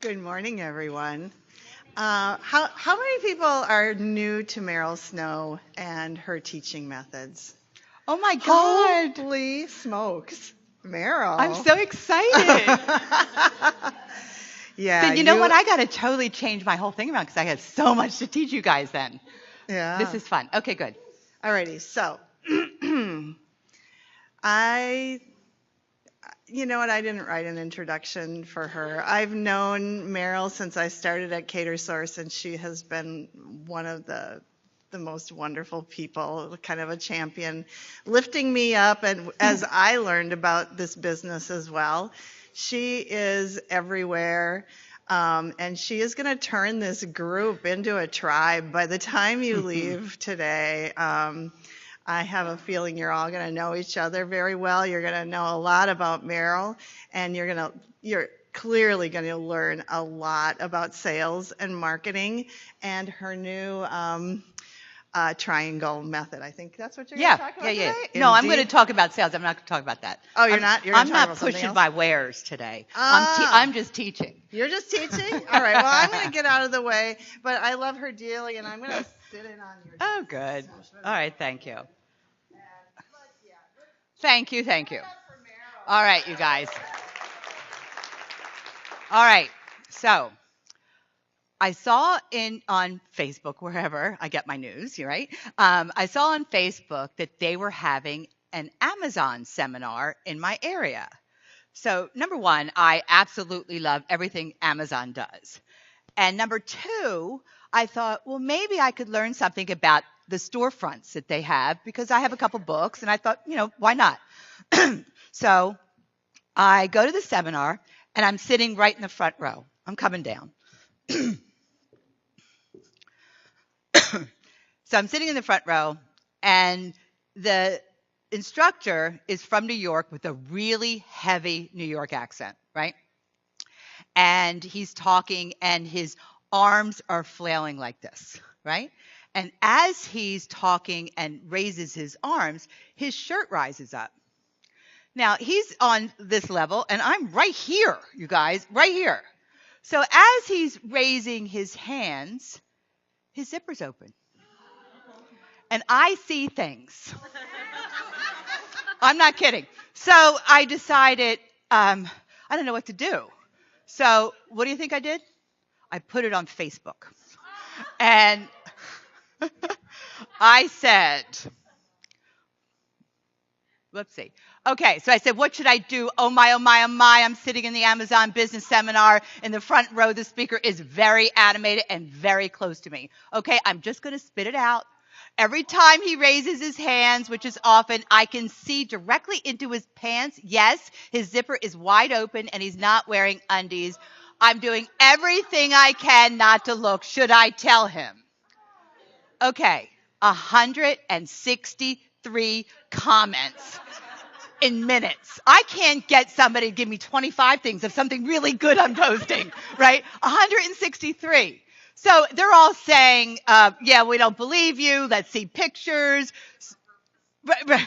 Good morning, everyone. How many people are new to Meryl Snow and her teaching methods? Oh my God. Holy smokes, I'm Meryl. so excited. Yeah, But you know what? I got to totally change my whole thing around because I have so much to teach you guys then. This Yeah. is fun. Okay, good. Alrighty, so I, you know what? I didn't write an introduction for her. I've known Meryl since I started at Catersource, and she has been one of the most wonderful people, kind of a champion, lifting me up. And as I learned about this business as well, she is everywhere. And she is going to turn this group into a tribe. By the time you leave today, I have a feeling you're all going to know each other very well. You're going to know a lot about Meryl, and you're clearly going to learn a lot about sales and marketing and her new triangle method. I think that's what you're going to talk about today? No, I'm going to Indeed. talk about sales. I'm not going to talk about that. Oh, you're not? You're going I'm to talk not about something pushing else? my wares today. Ah. I'm just teaching. You're just teaching? All right. Well, I'm going to get out of the way, but I love her dearly, and I'm going to sit in on your. Oh, good. All right, thank you. Thank you, thank you. All right, you guys. All right, so I saw on Facebook, wherever I get my news, you're right? I saw on Facebook that they were having an Amazon seminar in my area. So number one, I absolutely love everything Amazon does. And number two, I thought, well, maybe I could learn something about the storefronts that they have because I have a couple books and I thought, why not? So I go to the seminar and I'm sitting right in the front row. I'm coming down. So I'm sitting in the front row and the instructor is from New York with a really heavy New York accent, right? And he's talking and his arms are flailing like this, right? And as he's talking and raises his arms, his shirt rises up. Now, he's on this level, and I'm right here, you guys, right here. So as he's raising his hands, his zipper's open. And I see things. I'm not kidding. So I decided, I don't know what to do. So what do you think I did? I put it on Facebook. And I said, let's see. Okay, so I said, what should I do? Oh my, oh my, oh my. I'm sitting in the Amazon business seminar. In the front row, the speaker is very animated and very close to me. Okay, I'm just going to spit it out. Every time he raises his hands, which is often, I can see directly into his pants. Yes, his zipper is wide open and he's not wearing undies. I'm doing everything I can not to look. Should I tell him? Okay, 163 comments in minutes. I can't get somebody to give me 25 things of something really good I'm posting, right? 163. So they're all saying, yeah, we don't believe you. Let's see pictures. Right.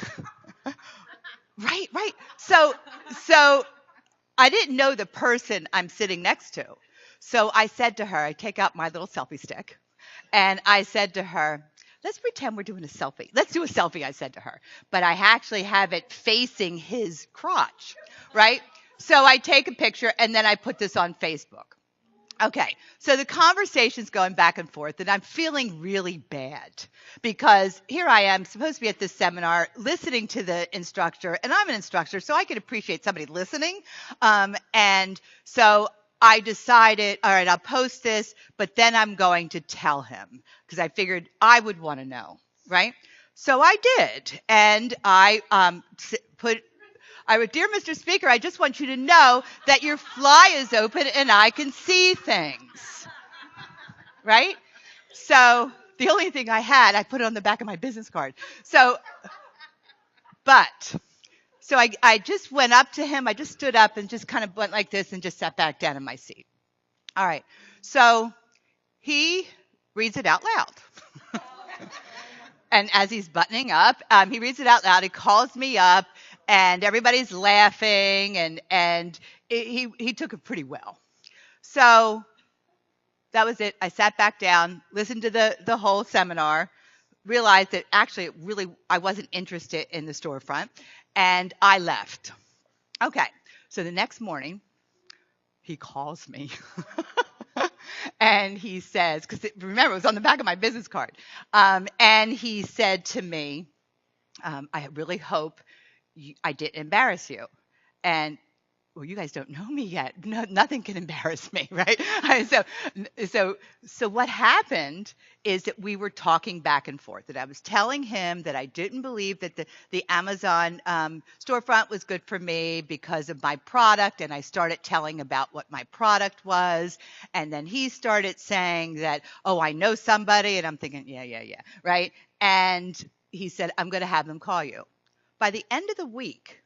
So I didn't know the person I'm sitting next to. So I said to her, I take out my little selfie stick, and I said to her, let's pretend we're doing a selfie. Let's do a selfie, I said to her. But I actually have it facing his crotch, right? So I take a picture, and then I put this on Facebook. Okay, so the conversation's going back and forth, and I'm feeling really bad because here I am supposed to be at this seminar listening to the instructor, and I'm an instructor, so I can appreciate somebody listening. And so I decided, all right, I'll post this, but then I'm going to tell him because I figured I would want to know, right? So I did, and I dear Mr. Speaker, I just want you to know that your fly is open and I can see things, right? So the only thing I had, I put it on the back of my business card. So I just went up to him. I just stood up and just kind of went like this and just sat back down in my seat. All right. So he reads it out loud. And as he's buttoning up, he reads it out loud. He calls me up. And everybody's laughing, and he took it pretty well. So that was it. I sat back down, listened to the whole seminar, realized that actually really I wasn't interested in the storefront, and I left. Okay. So the next morning, he calls me. And he says, because remember, it was on the back of my business card. And he said to me, I really hope I didn't embarrass you. And well, you guys don't know me yet. No, nothing can embarrass me, right? So what happened is that we were talking back and forth. That I was telling him that I didn't believe that the Amazon storefront was good for me because of my product, and I started telling about what my product was, and then he started saying that, oh, I know somebody, and I'm thinking, yeah, right? And he said, I'm going to have them call you. By the end of the week,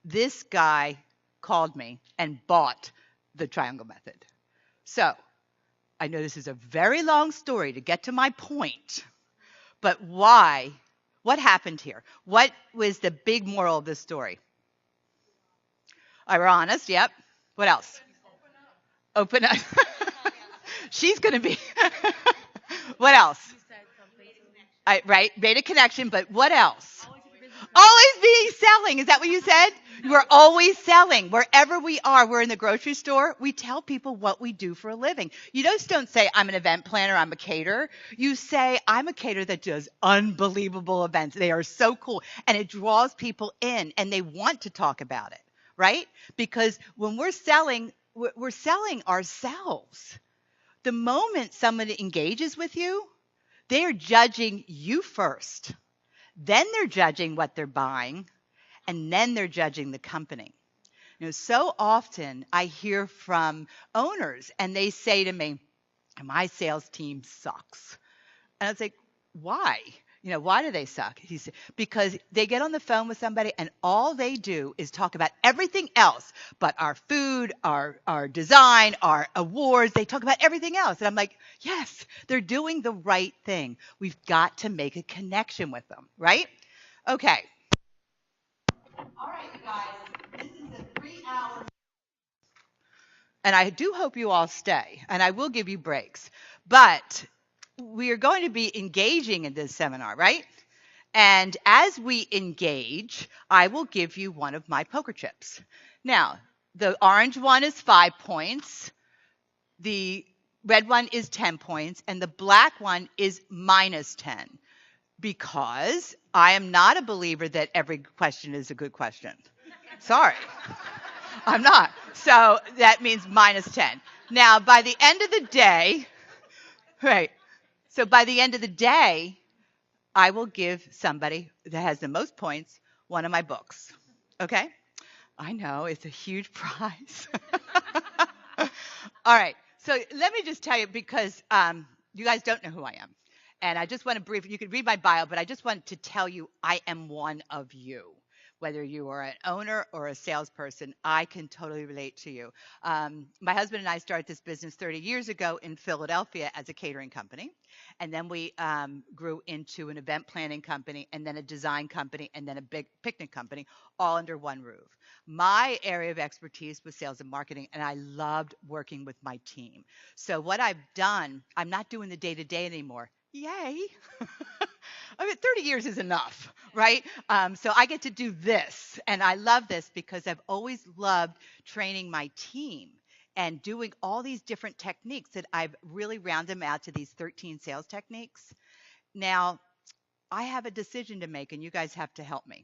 this guy called me and bought the triangle method. So I know this is a very long story to get to my point, but why? What happened here? What was the big moral of this story? I were honest, yep. What else? Open up. She's going to be. What else? Right, made a connection, but what else? Always being selling. Is that what you said? We're always selling. Wherever we are, we're in the grocery store, we tell people what we do for a living. You just don't say, I'm an event planner, I'm a caterer. You say, I'm a caterer that does unbelievable events. They are so cool. And it draws people in, and they want to talk about it, right? Because when we're selling ourselves. The moment somebody engages with you, they are judging you first. Then they're judging what they're buying, and then they're judging the company. So often I hear from owners, and they say to me, my sales team sucks. And I was like, why? Why do they suck? He said, because they get on the phone with somebody and all they do is talk about everything else but our food, our design, our awards. They talk about everything else. And I'm like, yes, they're doing the right thing. We've got to make a connection with them, right? Okay. All right, you guys, this is a 3-hour. And I do hope you all stay, and I will give you breaks. But we are going to be engaging in this seminar, right? And as we engage, I will give you one of my poker chips. Now, the orange one is 5 points, the red one is 10 points, and the black one is minus 10, because I am not a believer that every question is a good question. Sorry. I'm not. So that means minus 10. Now, by the end of the day, right, so by the end of the day, I will give somebody that has the most points one of my books. Okay? I know, it's a huge prize. All right. So let me just tell you, because you guys don't know who I am. And I just want to briefly, you can read my bio, but I just want to tell you I am one of you. Whether you are an owner or a salesperson, I can totally relate to you. My husband and I started this business 30 years ago in Philadelphia as a catering company. And then we grew into an event planning company, and then a design company, and then a big picnic company, all under one roof. My area of expertise was sales and marketing, and I loved working with my team. So what I've done, I'm not doing the day-to-day anymore. Yay. I mean, 30 years is enough, right? So I get to do this, and I love this because I've always loved training my team and doing all these different techniques that I've really rounded them out to these 13 sales techniques. Now, I have a decision to make, and you guys have to help me.